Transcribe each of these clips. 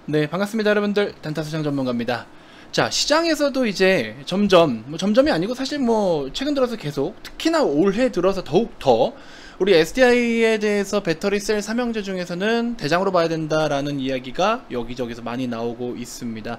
네, 반갑습니다 여러분들. 단타수장 전문가입니다. 자, 시장에서도 이제 점점 점점이 아니고 사실 최근 들어서 계속, 특히나 올해 들어서 더욱더 우리 SDI에 대해서 배터리 셀 삼형제 중에서는 대장으로 봐야 된다라는 이야기가 여기저기서 많이 나오고 있습니다.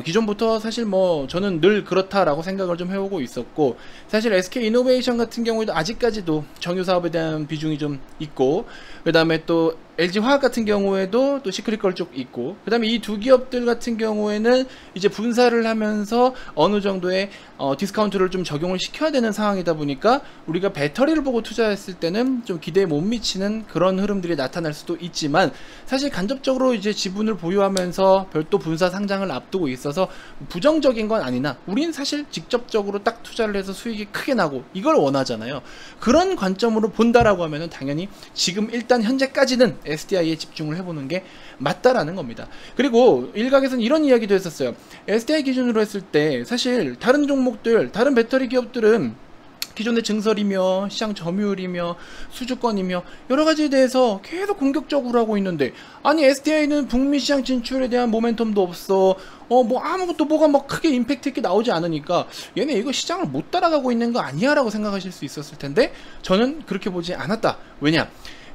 기존부터 사실 저는 늘 그렇다라고 생각을 좀 해오고 있었고, 사실 SK이노베이션 같은 경우에도 아직까지도 정유 사업에 대한 비중이 좀 있고, 그 다음에 또 LG화학 같은 경우에도 또 시크릿걸 쪽 있고, 그 다음에 이 두 기업들 같은 경우에는 이제 분사를 하면서 어느 정도의 디스카운트를 좀 적용을 시켜야 되는 상황이다 보니까 우리가 배터리를 보고 투자했을 때는 좀 기대에 못 미치는 그런 흐름들이 나타날 수도 있지만, 사실 간접적으로 이제 지분을 보유하면서 별도 분사 상장을 앞두고 있어서 부정적인 건 아니나, 우린 사실 직접적으로 딱 투자를 해서 수익이 크게 나고 이걸 원하잖아요. 그런 관점으로 본다라고 하면은 당연히 지금 일단 현재까지는 SDI에 집중을 해보는 게 맞다라는 겁니다. 그리고 일각에서는 이런 이야기도 했었어요. SDI 기준으로 했을 때 사실 다른 종목들, 다른 배터리 기업들은 기존의 증설이며 시장 점유율이며 수주권이며 여러가지에 대해서 계속 공격적으로 하고 있는데, 아니 SDI는 북미 시장 진출에 대한 모멘텀도 없어, 아무것도 뭐가 크게 임팩트 있게 나오지 않으니까 얘네 이거 시장을 못 따라가고 있는 거 아니야 라고 생각하실 수 있었을 텐데, 저는 그렇게 보지 않았다. 왜냐?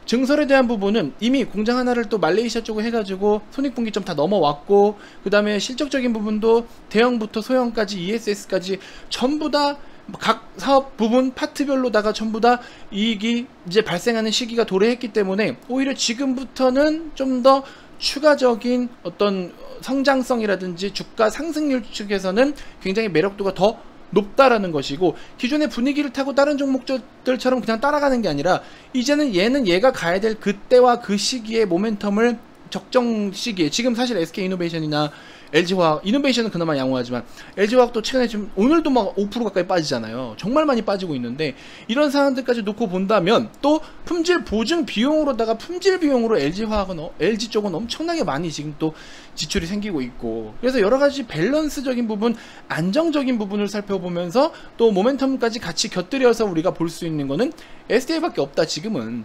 증설에 대한 부분은 이미 공장 하나를 또 말레이시아 쪽으로 해가지고 손익분기점 다 넘어왔고, 그 다음에 실적적인 부분도 대형부터 소형까지 ESS까지 전부 다 각 사업 부분 파트별로다가 전부 다 이익이 이제 발생하는 시기가 도래했기 때문에, 오히려 지금부터는 좀 더 추가적인 어떤 성장성이라든지 주가 상승률 측에서는 굉장히 매력도가 더 높다라는 것이고, 기존의 분위기를 타고 다른 종목들처럼 그냥 따라가는 게 아니라 이제는 얘는 얘가 가야 될 그때와 그 시기의 모멘텀을 적정 시기에, 지금 사실 SK이노베이션이나 LG화학, 이노베이션은 그나마 양호하지만 LG화학도 최근에 지금 오늘도 5% 가까이 빠지잖아요. 정말 많이 빠지고 있는데, 이런 상황들까지 놓고 본다면 또 품질 보증 비용으로다가 품질 비용으로 LG 쪽은 엄청나게 많이 지금 또 지출이 생기고 있고, 그래서 여러가지 밸런스적인 부분, 안정적인 부분을 살펴보면서 또 모멘텀까지 같이 곁들여서 우리가 볼 수 있는 거는 SDI밖에 없다 지금은.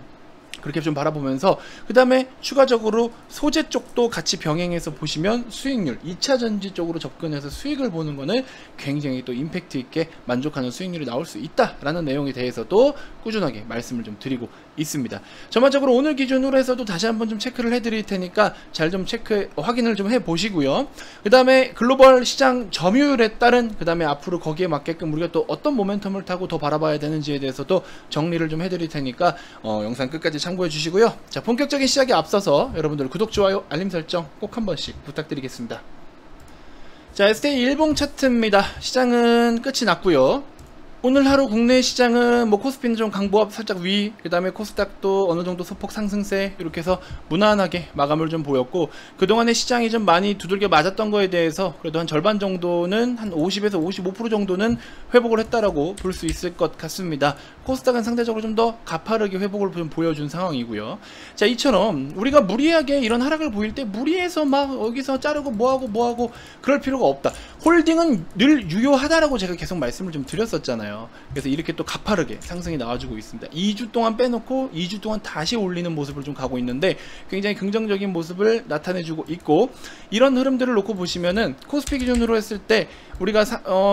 그렇게 좀 바라보면서, 그 다음에 추가적으로 소재 쪽도 같이 병행해서 보시면 수익률, 2차전지 쪽으로 접근해서 수익을 보는 거는 굉장히 또 임팩트 있게 만족하는 수익률이 나올 수 있다라는 내용에 대해서도 꾸준하게 말씀을 좀 드리고 있습니다. 전반적으로 오늘 기준으로 해서도 다시 한번 좀 체크를 해드릴 테니까 잘 좀 확인을 좀 해보시고요. 그 다음에 글로벌 시장 점유율에 따른, 그 다음에 앞으로 거기에 맞게끔 우리가 또 어떤 모멘텀을 타고 더 바라봐야 되는지에 대해서도 정리를 좀 해드릴 테니까 영상 끝까지 참고해 주시고요. 자, 본격적인 시작에 앞서서 여러분들 구독, 좋아요, 알림 설정 꼭 한 번씩 부탁드리겠습니다. 자, SDI 일봉 차트입니다. 시장은 끝이 났고요. 오늘 하루 국내 시장은 코스피는 좀 강보합 살짝 위, 그 다음에 코스닥도 어느 정도 소폭 상승세, 이렇게 해서 무난하게 마감을 좀 보였고, 그동안에 시장이 좀 많이 두들겨 맞았던 거에 대해서 그래도 한 절반 정도는, 한 50에서 55% 정도는 회복을 했다라고 볼 수 있을 것 같습니다. 코스닥은 상대적으로 좀 더 가파르게 회복을 좀 보여준 상황이고요. 자, 이처럼 우리가 무리하게 이런 하락을 보일 때 무리해서 여기서 자르고 뭐하고 그럴 필요가 없다. 홀딩은 늘 유효하다라고 제가 계속 말씀을 좀 드렸었잖아요. 그래서 이렇게 또 가파르게 상승이 나와주고 있습니다. 2주 동안 빼놓고 2주 동안 다시 올리는 모습을 좀 가고 있는데, 굉장히 긍정적인 모습을 나타내주고 있고, 이런 흐름들을 놓고 보시면은 코스피 기준으로 했을 때 우리가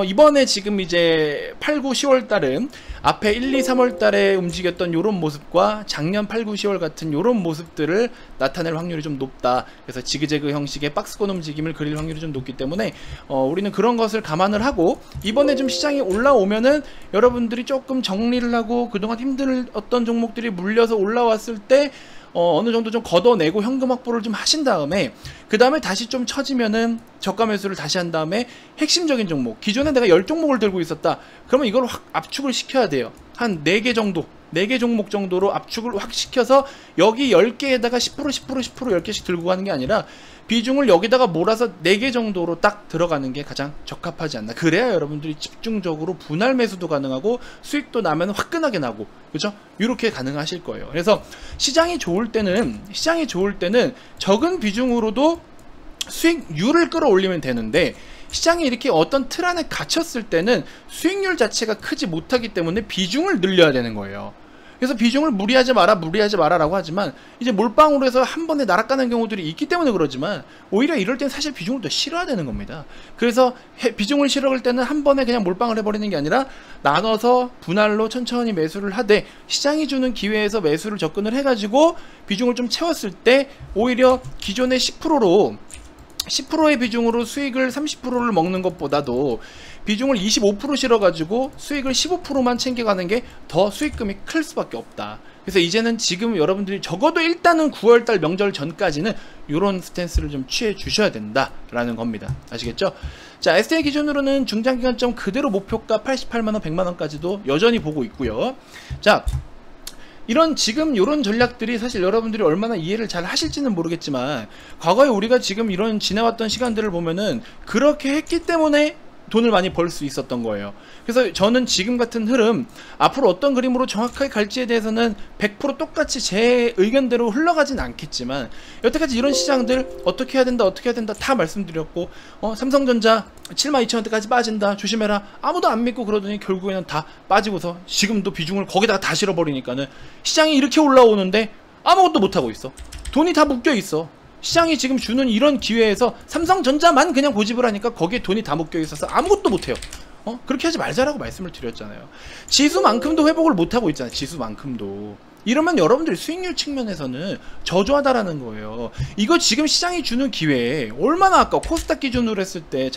이번에 지금 이제 8, 9, 10월 달은 앞에 1, 2, 3월 달에 움직였던 요런 모습과 작년 8, 9, 10월 같은 요런 모습들을 나타낼 확률이 좀 높다. 그래서 지그재그 형식의 박스권 움직임을 그릴 확률이 좀 높기 때문에 우리는 그런 것을 감안을 하고, 이번에 좀 시장이 올라오면은 여러분들이 조금 정리를 하고 그동안 힘든 어떤 종목들이 물려서 올라왔을 때 어느 정도 좀 걷어내고 현금 확보를 좀 하신 다음에, 그 다음에 다시 좀 처지면은 저가 매수를 다시 한 다음에 핵심적인 종목, 기존에 내가 10종목을 들고 있었다 그러면 이걸 확 압축을 시켜야 돼요. 한 4개 정도, 4개 종목 정도로 압축을 확 시켜서 여기 10개에다가 10% 10개씩 들고 가는 게 아니라 비중을 여기다가 몰아서 4개 정도로 딱 들어가는 게 가장 적합하지 않나. 그래야 여러분들이 집중적으로 분할 매수도 가능하고 수익도 나면 화끈하게 나고, 그죠? 이렇게 가능하실 거예요. 그래서 시장이 좋을 때는 적은 비중으로도 수익률을 끌어올리면 되는데, 시장이 이렇게 어떤 틀 안에 갇혔을 때는 수익률 자체가 크지 못하기 때문에 비중을 늘려야 되는 거예요. 그래서 비중을 무리하지 마라라고 하지만 이제 몰빵으로 해서 한 번에 날아가는 경우들이 있기 때문에 그러지만 오히려 이럴 땐 사실 비중을 더 실어야 되는 겁니다. 그래서 비중을 실어갈 때는 한 번에 그냥 몰빵을 해버리는 게 아니라 나눠서 분할로 천천히 매수를 하되 시장이 주는 기회에서 매수를 접근을 해가지고 비중을 좀 채웠을 때 오히려 기존의 10%의 비중으로 수익을 30%를 먹는 것보다도 비중을 25% 실어가지고 수익을 15%만 챙겨가는 게 더 수익금이 클 수밖에 없다. 그래서 이제는 지금 여러분들이 적어도 일단은 9월달 명절 전까지는 이런 스탠스를 좀 취해 주셔야 된다라는 겁니다. 아시겠죠? 자, STA 기준으로는 중장기관점 그대로 목표가 88만원, 100만원까지도 여전히 보고 있고요. 자, 지금 이런 전략들이 사실 여러분들이 얼마나 이해를 잘 하실지는 모르겠지만 과거에 우리가 지금 이런 지나왔던 시간들을 보면은 그렇게 했기 때문에 돈을 많이 벌 수 있었던 거예요. 그래서 저는 지금 같은 흐름 앞으로 어떤 그림으로 정확하게 갈지에 대해서는 100% 똑같이 제 의견대로 흘러가진 않겠지만 여태까지 이런 시장들 어떻게 해야 된다 다 말씀드렸고 삼성전자 72,000원대까지 빠진다 조심해라 아무도 안 믿고 그러더니 결국에는 다 빠지고서 지금도 비중을 거기다가 다 실어버리니까는 시장이 이렇게 올라오는데 아무것도 못하고 있어. 돈이 다 묶여있어. 시장이 지금 주는 이런 기회에서 삼성전자만 그냥 고집을 하니까 거기에 돈이 다 묶여 있어서 아무것도 못해요. 그렇게 하지 말자라고 말씀을 드렸잖아요. 지수만큼도 회복을 못하고 있잖아요. 지수만큼도. 이러면 여러분들이 수익률 측면에서는 저조하다라는 거예요. 이거 지금 시장이 주는 기회에 얼마나 아까 코스닥 기준으로 했을 때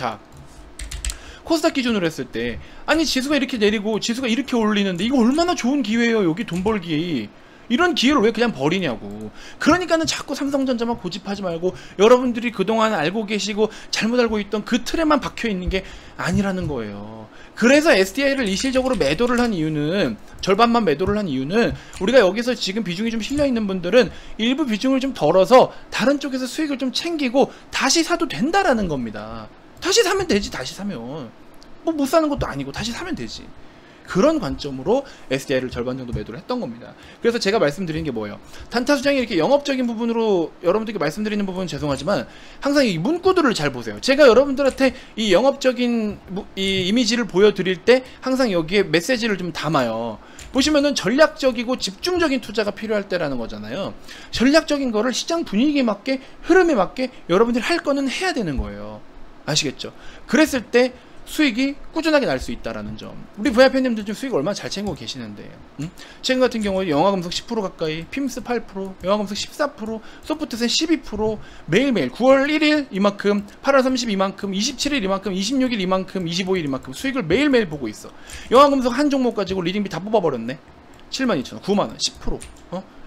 코스닥 기준으로 했을 때 아니 지수가 이렇게 내리고 지수가 이렇게 올리는데 이거 얼마나 좋은 기회예요. 여기 돈 벌기. 이런 기회를 왜 그냥 버리냐고. 그러니까는 자꾸 삼성전자만 고집하지 말고 여러분들이 그동안 알고 계시고 잘못 알고 있던 그 틀에만 박혀있는 게 아니라는 거예요. 그래서 SDI를 일시적으로 매도를 한 이유는 절반만 매도를 한 이유는 우리가 여기서 지금 비중이 좀 실려있는 분들은 일부 비중을 좀 덜어서 다른 쪽에서 수익을 좀 챙기고 다시 사도 된다라는 겁니다. 다시 사면 되지. 다시 사면 뭐 못 사는 것도 아니고 다시 사면 되지. 그런 관점으로 SDI를 절반 정도 매도를 했던 겁니다. 그래서 제가 말씀드리는 게 뭐예요? 단타 수장이 이렇게 영업적인 부분으로 여러분들께 말씀드리는 부분은 죄송하지만 항상 이 문구들을 잘 보세요. 제가 여러분들한테 이 영업적인 이 이미지를 보여드릴 때 항상 여기에 메시지를 좀 담아요. 보시면은 전략적이고 집중적인 투자가 필요할 때라는 거잖아요. 전략적인 거를 시장 분위기에 맞게 흐름에 맞게 여러분들이 할 거는 해야 되는 거예요. 아시겠죠? 그랬을 때 수익이 꾸준하게 날 수 있다라는 점. 우리 VIP님들 좀 수익 얼마나 잘 챙기고 계시는데 최근 같은 경우에 영화금속 10% 가까이, 핌스 8%, 영화금속 14%, 소프트센 12% 매일매일 9월 1일 이만큼, 8월 30일 이만큼, 27일 이만큼, 26일 이만큼, 25일 이만큼 수익을 매일매일 보고 있어. 영화금속 한 종목 가지고 리딩비 다 뽑아버렸네. 72,000원, 9만원, 10%.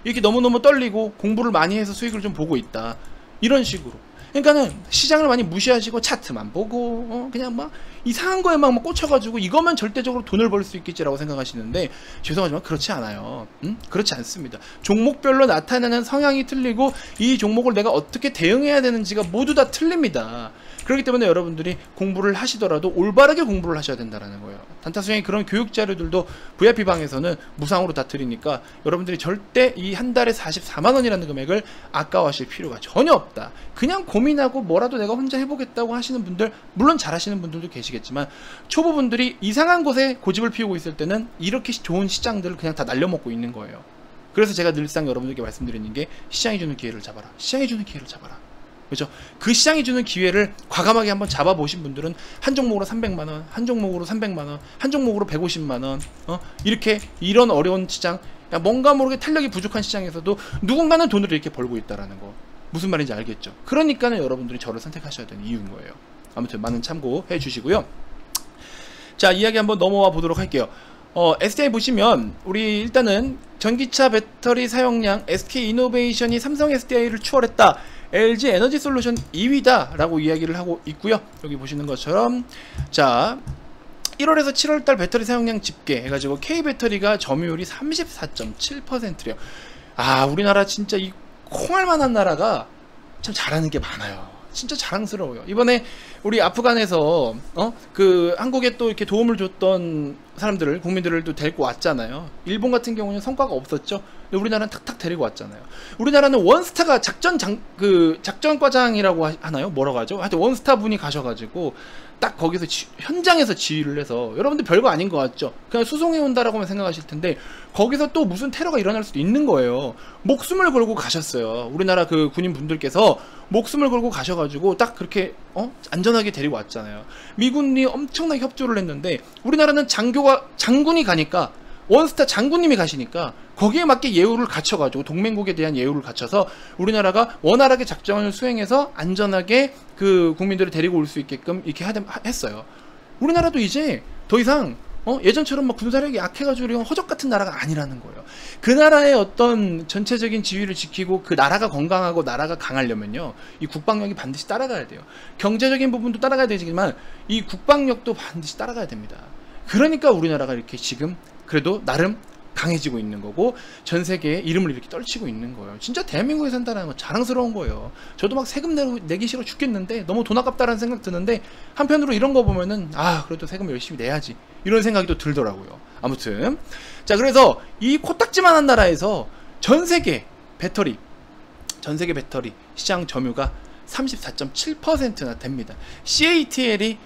이렇게 너무너무 떨리고 공부를 많이 해서 수익을 좀 보고 있다. 이런 식으로. 그러니까는 시장을 많이 무시하시고 차트만 보고 그냥 막 이상한 거에 막 꽂혀가지고 이거면 절대적으로 돈을 벌 수 있겠지라고 생각하시는데 죄송하지만 그렇지 않아요. 그렇지 않습니다. 종목별로 나타나는 성향이 틀리고 이 종목을 내가 어떻게 대응해야 되는지가 모두 다 틀립니다. 그렇기 때문에 여러분들이 공부를 하시더라도 올바르게 공부를 하셔야 된다는 거예요. 단타수행의 그런 교육 자료들도 VIP방에서는 무상으로 다 드리니까 여러분들이 절대 이 한 달에 44만원이라는 금액을 아까워하실 필요가 전혀 없다. 그냥 고민하고 뭐라도 내가 혼자 해보겠다고 하시는 분들, 물론 잘하시는 분들도 계시겠지만 초보분들이 이상한 곳에 고집을 피우고 있을 때는 이렇게 좋은 시장들을 그냥 다 날려먹고 있는 거예요. 그래서 제가 늘상 여러분들께 말씀드리는 게 시장이 주는 기회를 잡아라. 시장이 주는 기회를 잡아라. 그렇죠? 그 시장이 주는 기회를 과감하게 한번 잡아보신 분들은 한 종목으로 300만원, 한 종목으로 300만원, 한 종목으로 150만원 이렇게 이런 어려운 시장, 뭔가 모르게 탄력이 부족한 시장에서도 누군가는 돈을 이렇게 벌고 있다라는 거 무슨 말인지 알겠죠? 그러니까는 여러분들이 저를 선택하셔야 되는 이유인 거예요. 아무튼 많은 참고해 주시고요. 자, 이야기 한번 넘어와 보도록 할게요. SDI 보시면 우리 일단은 전기차 배터리 사용량 SK이노베이션이 삼성 SDI를 추월했다. LG 에너지 솔루션 2위다 라고 이야기를 하고 있고요. 여기 보시는 것처럼 자 1월에서 7월달 배터리 사용량 집계 해가지고 K배터리가 점유율이 34.7%래요 아 우리나라 진짜 이 콩알만한 나라가 참 잘하는 게 많아요. 진짜 자랑스러워요. 이번에 우리 아프간에서 그 한국에 또 이렇게 도움을 줬던 사람들을 국민들을 또 데리고 왔잖아요. 일본 같은 경우는 성과가 없었죠. 근데 우리나라는 탁탁 데리고 왔잖아요. 우리나라는 원스타가 작전과장이라고 하나요? 뭐라고 하죠? 하여튼 원스타 분이 가셔가지고 딱 거기서 현장에서 지휘를 해서 여러분들 별거 아닌 것 같죠? 그냥 수송해 온다라고만 생각하실 텐데 거기서 또 무슨 테러가 일어날 수도 있는 거예요. 목숨을 걸고 가셨어요. 우리나라 그 군인분들께서 목숨을 걸고 가셔가지고 딱 그렇게 안전하게 데리고 왔잖아요. 미군이 엄청나게 협조를 했는데 우리나라는 장군이 가니까, 원스타 장군님이 가시니까 거기에 맞게 예우를 갖춰가지고, 동맹국에 대한 예우를 갖춰서 우리나라가 원활하게 작전을 수행해서 안전하게 그 국민들을 데리고 올 수 있게끔 이렇게 했어요. 우리나라도 이제 더 이상 예전처럼 막 군사력이 약해가지고 이런 허적 같은 나라가 아니라는 거예요. 그 나라의 어떤 전체적인 지위를 지키고 그 나라가 건강하고 나라가 강하려면요, 이 국방력이 반드시 따라가야 돼요. 경제적인 부분도 따라가야 되지만 이 국방력도 반드시 따라가야 됩니다. 그러니까 우리나라가 이렇게 지금 그래도 나름 강해지고 있는 거고, 전 세계에 이름을 이렇게 떨치고 있는 거예요. 진짜 대한민국에 산다는 건 자랑스러운 거예요. 저도 막 세금 내기 싫어 죽겠는데, 너무 돈 아깝다라는 생각 드는데, 한편으로 이런 거 보면은 그래도 세금 열심히 내야지, 이런 생각이 또 들더라고요. 아무튼 자, 그래서 이 코딱지만한 나라에서 전 세계 배터리 시장 점유가 34.7%나 됩니다. CATL이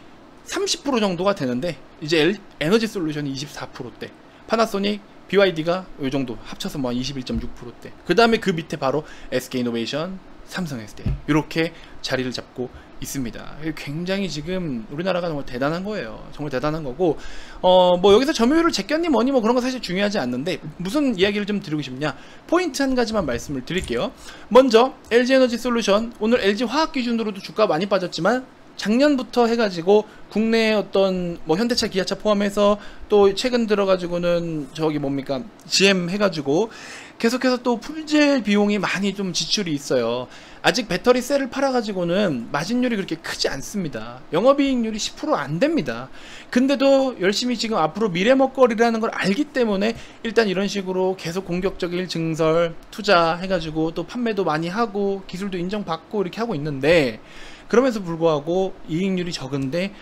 30% 정도가 되는데, 이제 에너지 솔루션이 24%대, 파나소닉, BYD가 이 정도 합쳐서 뭐 21.6%대. 그 다음에 그 밑에 바로 SK이노베이션, 삼성 SDI, 이렇게 자리를 잡고 있습니다. 굉장히 지금 우리나라가 정말 대단한 거예요. 정말 대단한 거고, 뭐 여기서 점유율을 제꼈니 뭐니 뭐 그런 거 사실 중요하지 않는데, 무슨 이야기를 좀 드리고 싶냐, 포인트 한 가지만 말씀을 드릴게요. 먼저 LG에너지솔루션, 오늘 LG화학 기준으로도 주가 많이 빠졌지만 작년부터 해가지고 국내의 어떤 뭐 현대차, 기아차 포함해서 또 최근 들어가지고는 저기 뭡니까, GM 해가지고 계속해서 또 품질 비용이 많이 좀 지출이 있어요. 아직 배터리 셀을 팔아가지고는 마진율이 그렇게 크지 않습니다. 영업이익률이 10% 안 됩니다. 근데도 열심히 지금 앞으로 미래 먹거리라는 걸 알기 때문에 일단 이런 식으로 계속 공격적인 증설, 투자 해가지고 또 판매도 많이 하고 기술도 인정받고 이렇게 하고 있는데, 그럼에도 불구하고 이익률이 적은데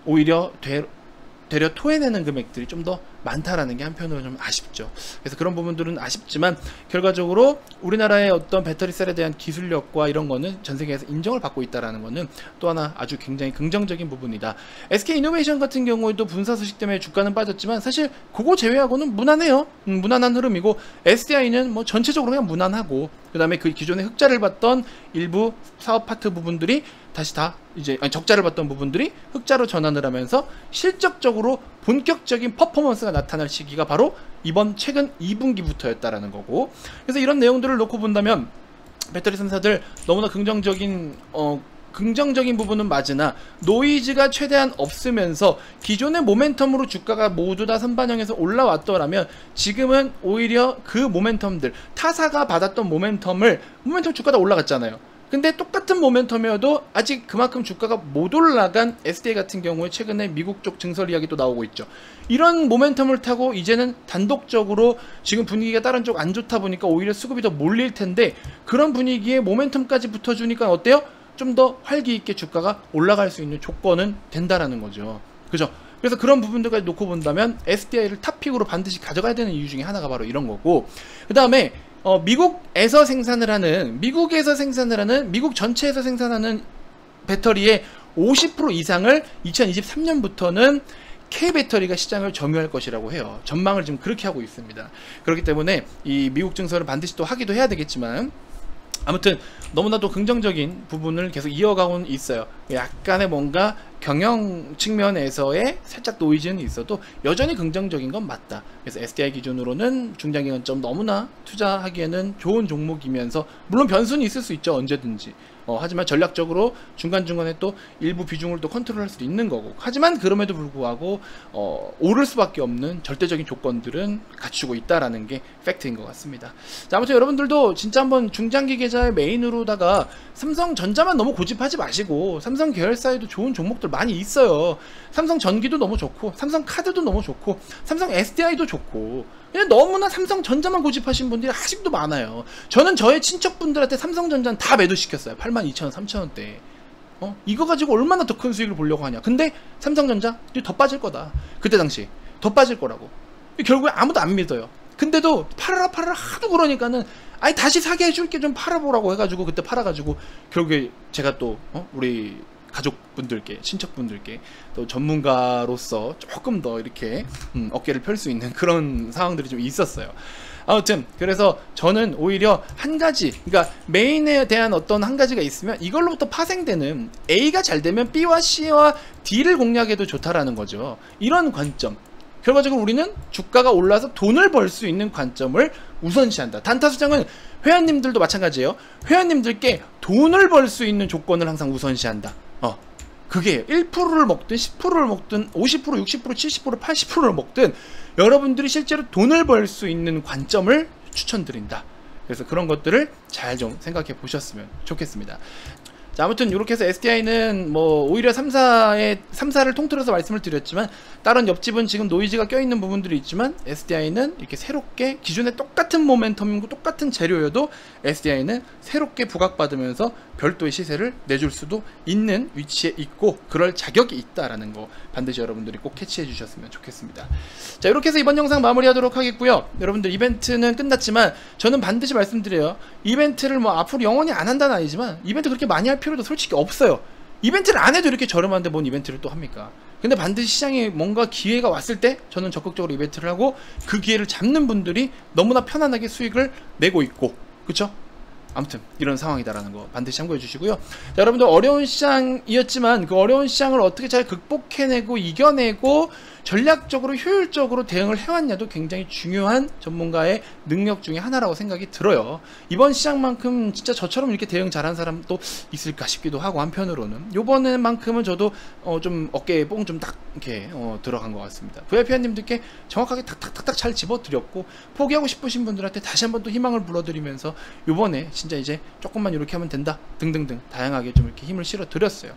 오히려 되려 토해내는 금액들이 좀 더 많다라는 게 한편으로 좀 아쉽죠. 그래서 그런 부분들은 아쉽지만 결과적으로 우리나라의 어떤 배터리 셀에 대한 기술력과 이런 거는 전 세계에서 인정을 받고 있다라는 거는 또 하나 아주 굉장히 긍정적인 부분이다. SK이노베이션 같은 경우에도 분사 소식 때문에 주가는 빠졌지만 사실 그거 제외하고는 무난해요. 무난한 흐름이고, SDI는 뭐 전체적으로 그냥 무난하고, 그 다음에 그 기존에 흑자를 봤던 일부 사업 파트 부분들이 다시 다 이제 적자를 봤던 부분들이 흑자로 전환을 하면서 실적적으로 본격적인 퍼포먼스가 나타날 시기가 바로 이번 최근 2분기부터였다라는 거고, 그래서 이런 내용들을 놓고 본다면 배터리 산사들 너무나 긍정적인 부분은 맞으나 노이즈가 최대한 없으면서 기존의 모멘텀으로 주가가 모두 다 선반영해서 올라왔더라면 지금은 오히려 그 모멘텀들, 타사가 받았던 모멘텀 주가가 올라갔잖아요. 근데 똑같은 모멘텀이어도 아직 그만큼 주가가 못 올라간 SDI 같은 경우에 최근에 미국 쪽 증설 이야기도 나오고 있죠. 이런 모멘텀을 타고 이제는 단독적으로 지금 분위기가 다른 쪽 안 좋다 보니까 오히려 수급이 더 몰릴 텐데, 그런 분위기에 모멘텀까지 붙어주니까 어때요? 좀 더 활기 있게 주가가 올라갈 수 있는 조건은 된다라는 거죠. 그죠? 그래서 그런 부분들까지 놓고 본다면 SDI를 탑픽으로 반드시 가져가야 되는 이유 중에 하나가 바로 이런 거고, 그 다음에 미국에서 생산을 하는, 미국 전체에서 생산하는 배터리의 50% 이상을 2023년부터는 K배터리가 시장을 점유할 것이라고 해요. 전망을 지금 그렇게 하고 있습니다. 그렇기 때문에 이 미국 증설을 반드시 또 하기도 해야 되겠지만, 아무튼 너무나도 긍정적인 부분을 계속 이어가고는 있어요. 약간의 뭔가 경영 측면에서의 살짝 노이즈는 있어도 여전히 긍정적인 건 맞다. 그래서 SDI 기준으로는 중장기관점 너무나 투자하기에는 좋은 종목이면서, 물론 변수는 있을 수 있죠, 언제든지. 하지만 전략적으로 중간중간에 또 일부 비중을 또 컨트롤할 수도 있는 거고, 하지만 그럼에도 불구하고 오를 수밖에 없는 절대적인 조건들은 갖추고 있다라는 게 팩트인 것 같습니다. 자, 아무튼 여러분들도 진짜 한번 중장기 계좌의 메인으로다가 삼성전자만 너무 고집하지 마시고, 삼성 계열사에도 좋은 종목들 많이 있어요. 삼성 전기도 너무 좋고, 삼성 카드도 너무 좋고, 삼성 SDI도 좋고, 그냥 너무나 삼성전자만 고집하신 분들이 아직도 많아요. 저는 저의 친척분들한테 삼성전자는 다 매도시켰어요. 82,000원, 3,000원대. 이거 가지고 얼마나 더 큰 수익을 보려고 하냐. 근데 삼성전자 이제 더 빠질 거다. 그때 당시 더 빠질 거라고. 결국에 아무도 안 믿어요. 근데도 팔아라 하도 그러니까는, 아니 다시 사게 해줄게, 좀 팔아보라고 해가지고 그때 팔아가지고 결국에 제가 또 우리 가족분들께, 친척분들께 또 전문가로서 조금 더 이렇게 어깨를 펼 수 있는 그런 상황들이 좀 있었어요. 아무튼 그래서 저는 오히려 한 가지, 그러니까 메인에 대한 어떤 한 가지가 있으면 이걸로부터 파생되는 A가 잘 되면 B와 C와 D를 공략해도 좋다라는 거죠. 이런 관점, 결과적으로 우리는 주가가 올라서 돈을 벌 수 있는 관점을 우선시한다. 단타수장은 회원님들도 마찬가지예요. 회원님들께 돈을 벌 수 있는 조건을 항상 우선시한다. 그게 1%를 먹든 10%를 먹든 50%, 60%, 70%, 80%를 먹든 여러분들이 실제로 돈을 벌 수 있는 관점을 추천드린다. 그래서 그런 것들을 잘 좀 생각해 보셨으면 좋겠습니다. 자, 아무튼 이렇게 해서 SDI는 뭐 오히려 3사를 통틀어서 말씀을 드렸지만 다른 옆집은 지금 노이즈가 껴있는 부분들이 있지만 SDI는 이렇게 새롭게 기존에 똑같은 모멘텀이고 똑같은 재료여도 SDI는 새롭게 부각받으면서 별도의 시세를 내줄 수도 있는 위치에 있고 그럴 자격이 있다라는 거 반드시 여러분들이 꼭 캐치해 주셨으면 좋겠습니다. 자, 이렇게 해서 이번 영상 마무리하도록 하겠고요. 여러분들 이벤트는 끝났지만 저는 반드시 말씀드려요. 이벤트를 뭐 앞으로 영원히 안 한다는 아니지만 이벤트 그렇게 많이 할 필요도 솔직히 없어요. 이벤트를 안 해도 이렇게 저렴한데 뭔 이벤트를 또 합니까? 근데 반드시 시장에 뭔가 기회가 왔을 때 저는 적극적으로 이벤트를 하고 그 기회를 잡는 분들이 너무나 편안하게 수익을 내고 있고, 그쵸? 아무튼 이런 상황이다라는 거 반드시 참고해 주시고요. 자, 여러분들 어려운 시장이었지만 그 어려운 시장을 어떻게 잘 극복해내고 이겨내고 전략적으로 효율적으로 대응을 해왔냐도 굉장히 중요한 전문가의 능력 중에 하나라고 생각이 들어요. 이번 시장만큼 진짜 저처럼 이렇게 대응 잘한 사람도 있을까 싶기도 하고, 한편으로는 요번에만큼은 저도 좀 어깨에 뽕 좀 딱 이렇게 들어간 것 같습니다. VIP님들께 정확하게 탁탁탁탁 잘 집어드렸고, 포기하고 싶으신 분들한테 다시 한번 또 희망을 불어드리면서 요번에 진짜 이제 조금만 이렇게 하면 된다 등등등 다양하게 좀 이렇게 힘을 실어 드렸어요.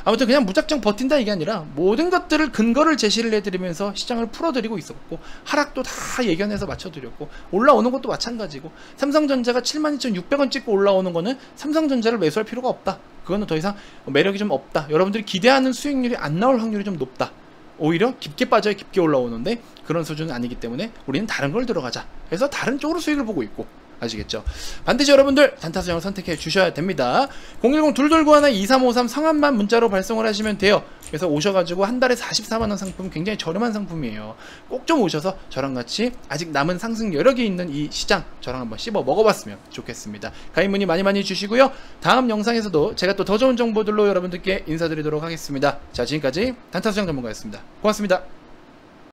아무튼 그냥 무작정 버틴다 이게 아니라 모든 것들을 근거를 제시를 해드리면서 시장을 풀어드리고 있었고, 하락도 다 예견해서 맞춰드렸고, 올라오는 것도 마찬가지고, 삼성전자가 72,600원 찍고 올라오는 거는 삼성전자를 매수할 필요가 없다. 그거는 더 이상 매력이 좀 없다. 여러분들이 기대하는 수익률이 안 나올 확률이 좀 높다. 오히려 깊게 빠져야 깊게 올라오는데 그런 수준은 아니기 때문에 우리는 다른 걸 들어가자. 그래서 다른 쪽으로 수익을 보고 있고, 아시겠죠? 반드시 여러분들 단타수장을 선택해 주셔야 됩니다. 010-2291-2353 성함만 문자로 발송을 하시면 돼요. 그래서 오셔가지고 한 달에 44만원 상품, 굉장히 저렴한 상품이에요. 꼭 좀 오셔서 저랑 같이 아직 남은 상승 여력이 있는 이 시장 저랑 한번 씹어 먹어봤으면 좋겠습니다. 가입 문의 많이 주시고요. 다음 영상에서도 제가 또 더 좋은 정보들로 여러분들께 인사드리도록 하겠습니다. 자, 지금까지 단타수장 전문가였습니다. 고맙습니다.